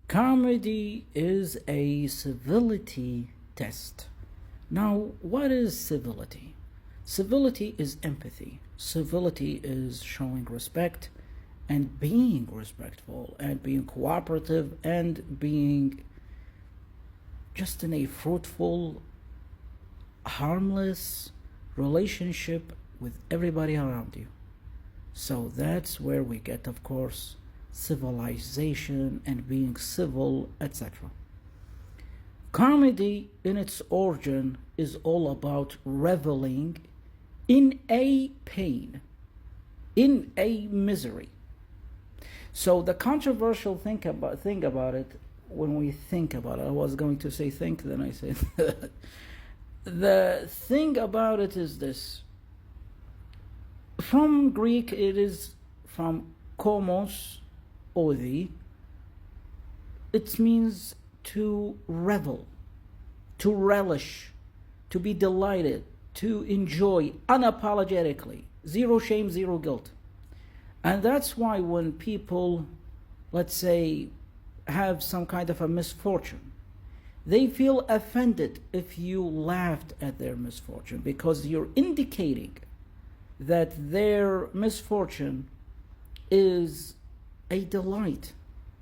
Comedy is a civility test. Now, what is civility? Civility is empathy. Civility is showing respect and being respectful and being cooperative and being just in a fruitful, harmless relationship with everybody around you. So that's where we get, of course, civilization and being civil, etc. Comedy in its origin is all about reveling in a pain, in a misery. So the controversial thing about it, when we think about it, I was going to say think, then I said the thing about it is this. From Greek, it is from komos, odi. It means to revel, to relish, to be delighted, to enjoy unapologetically. Zero shame, zero guilt. And that's why when people, let's say, have some kind of a misfortune, they feel offended if you laughed at their misfortune, because you're indicating that their misfortune is a delight,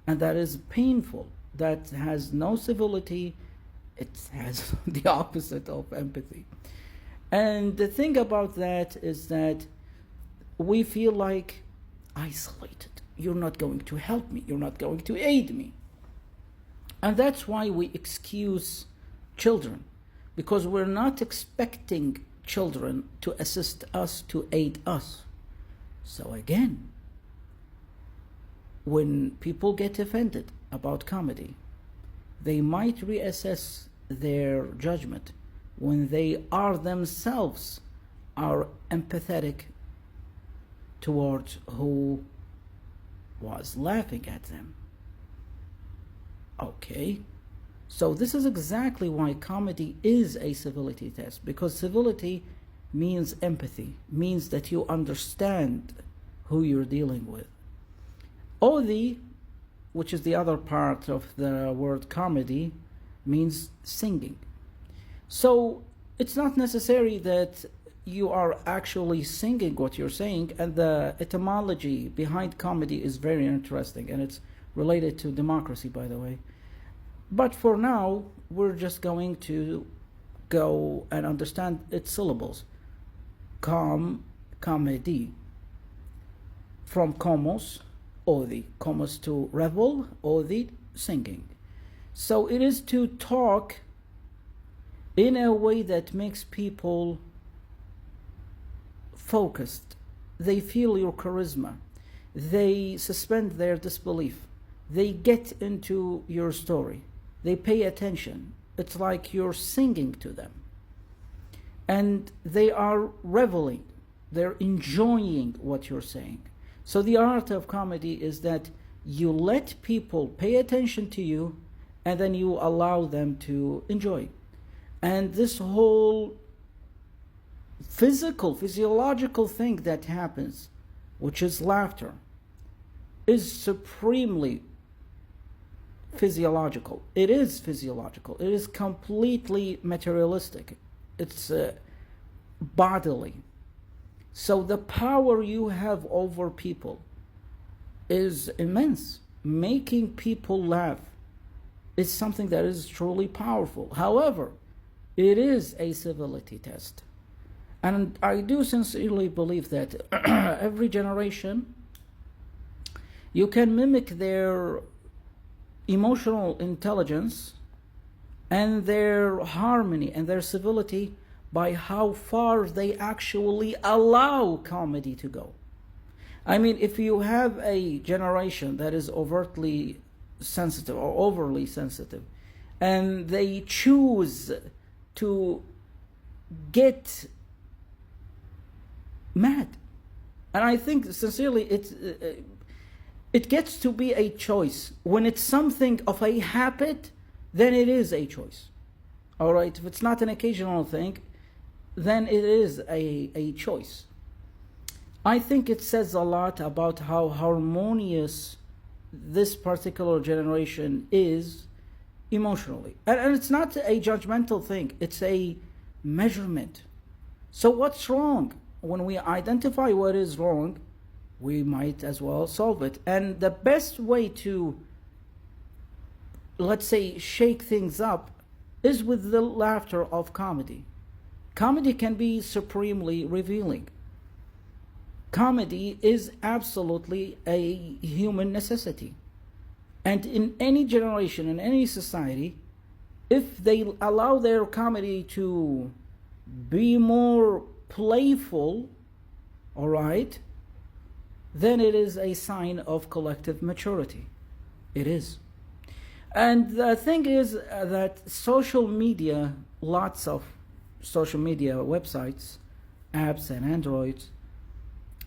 and that is painful, that has no civility, it has the opposite of empathy. And the thing about that is that we feel like isolated. You're not going to help me, you're not going to aid me. And that's why we excuse children, because we're not expecting children to assist us, to aid us. So again, when people get offended about comedy, they might reassess their judgment when they are themselves are empathetic towards who was laughing at them. Okay, so this is exactly why comedy is a civility test, because civility means empathy, means that you understand who you're dealing with. Odi, which is the other part of the word comedy, means singing. So it's not necessary that you are actually singing what you're saying, and the etymology behind comedy is very interesting, and it's related to democracy, by the way. But for now, we're just going to go and understand its syllables. Comedy. From komos, odi. Komos to revel, odi, singing. So it is to talk in a way that makes people focused. They feel your charisma. They suspend their disbelief. They get into your story. They pay attention. It's like you're singing to them. And they are reveling. They're enjoying what you're saying. So the art of comedy is that you let people pay attention to you, and then you allow them to enjoy. And this whole physiological thing that happens, which is laughter, is supremely physiological. It is physiological. It is completely materialistic. It's bodily. So the power you have over people is immense. Making people laugh is something that is truly powerful. However, it is a civility test. And I do sincerely believe that every generation, you can mimic their emotional intelligence and their harmony and their civility by how far they actually allow comedy to go. I mean, if you have a generation that is overtly sensitive or overly sensitive, and they choose to get mad, and I think sincerely it gets to be a choice. When it's something of a habit, then it is a choice. All right, if it's not an occasional thing, then it is a choice. I think it says a lot about how harmonious this particular generation is emotionally. And it's not a judgmental thing, it's a measurement. So what's wrong? When we identify what is wrong, we might as well solve it. And the best way to, let's say, shake things up is with the laughter of comedy. Comedy can be supremely revealing. Comedy is absolutely a human necessity. And in any generation, in any society, if they allow their comedy to be more playful, all right, then it is a sign of collective maturity. It is. And the thing is that social media, lots of social media websites, apps, and Androids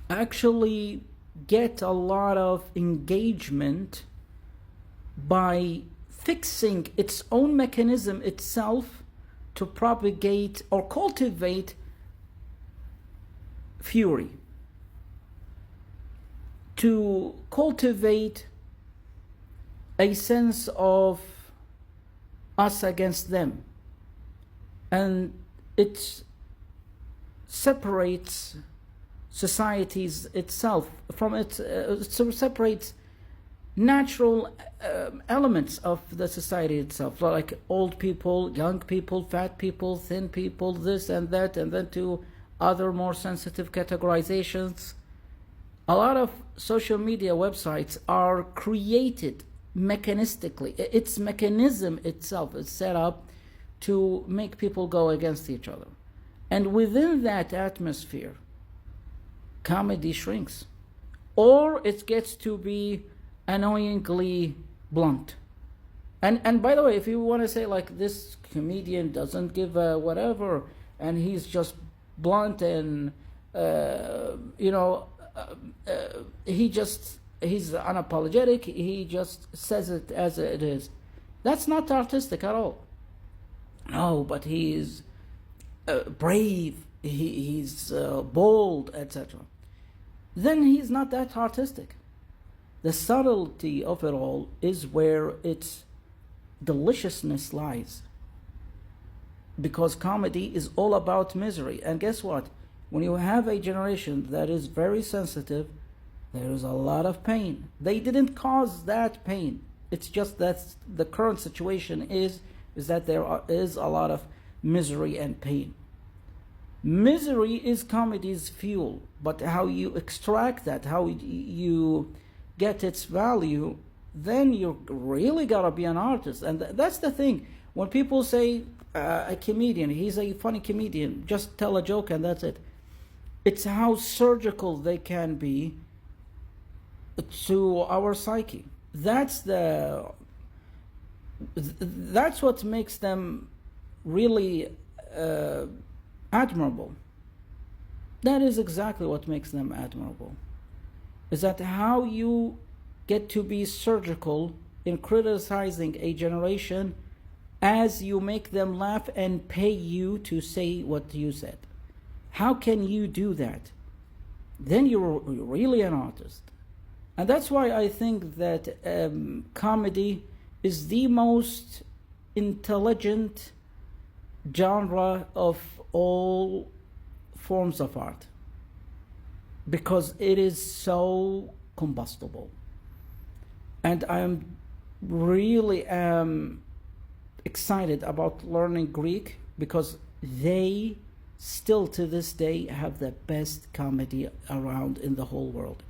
actually get a lot of engagement by fixing its own mechanism itself to propagate or cultivate fury, to cultivate a sense of us against them. And it separates societies itself from it, separates natural elements of the society itself, like old people, young people, fat people, thin people, this and that, and then to other more sensitive categorizations. A lot of social media websites are created mechanistically. Its mechanism itself is set up to make people go against each other. And within that atmosphere, comedy shrinks. Or it gets to be annoyingly blunt. And by the way, if you want to say like this comedian doesn't give a whatever, and he's just blunt and he's unapologetic, he just says it as it is, that's not artistic at all. No, but he's brave, he's bold, etc. Then he's not that artistic. The subtlety of it all is where its deliciousness lies. Because comedy is all about misery. And guess what? When you have a generation that is very sensitive, there is a lot of pain. They didn't cause that pain. It's just that the current situation is that there is a lot of misery and pain. Misery is comedy's fuel, but how you extract that, how you get its value, then you really gotta be an artist. And that's the thing. When people say a comedian, he's a funny comedian, just tell a joke and that's it. It's how surgical they can be to our psyche. That's what makes them really admirable. That is exactly what makes them admirable. Is that how you get to be surgical in criticizing a generation as you make them laugh and pay you to say what you said. How can you do that? Then you're really an artist. And that's why I think that comedy is the most intelligent genre of all forms of art, because it is so combustible. And I'm really excited about learning Greek, because they still to this day have the best comedy around in the whole world.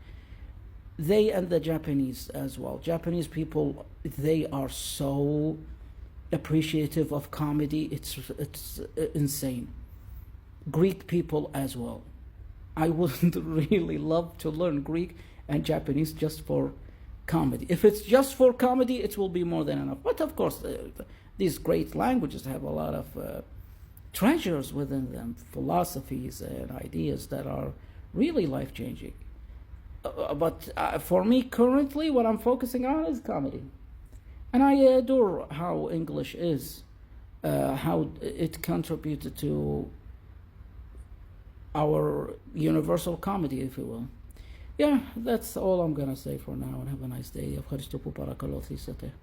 They and the Japanese as well. Japanese people, they are so appreciative of comedy. It's insane. Greek people as well. I would really love to learn Greek and Japanese just for comedy. If it's just for comedy, it will be more than enough. But of course, these great languages have a lot of treasures within them, philosophies and ideas that are really life-changing. But for me, currently, what I'm focusing on is comedy. And I adore how English is, how it contributed to our universal comedy, if you will. Yeah, that's all I'm gonna say for now, and have a nice day. ευχαριστώ που παρακολουθήσατε.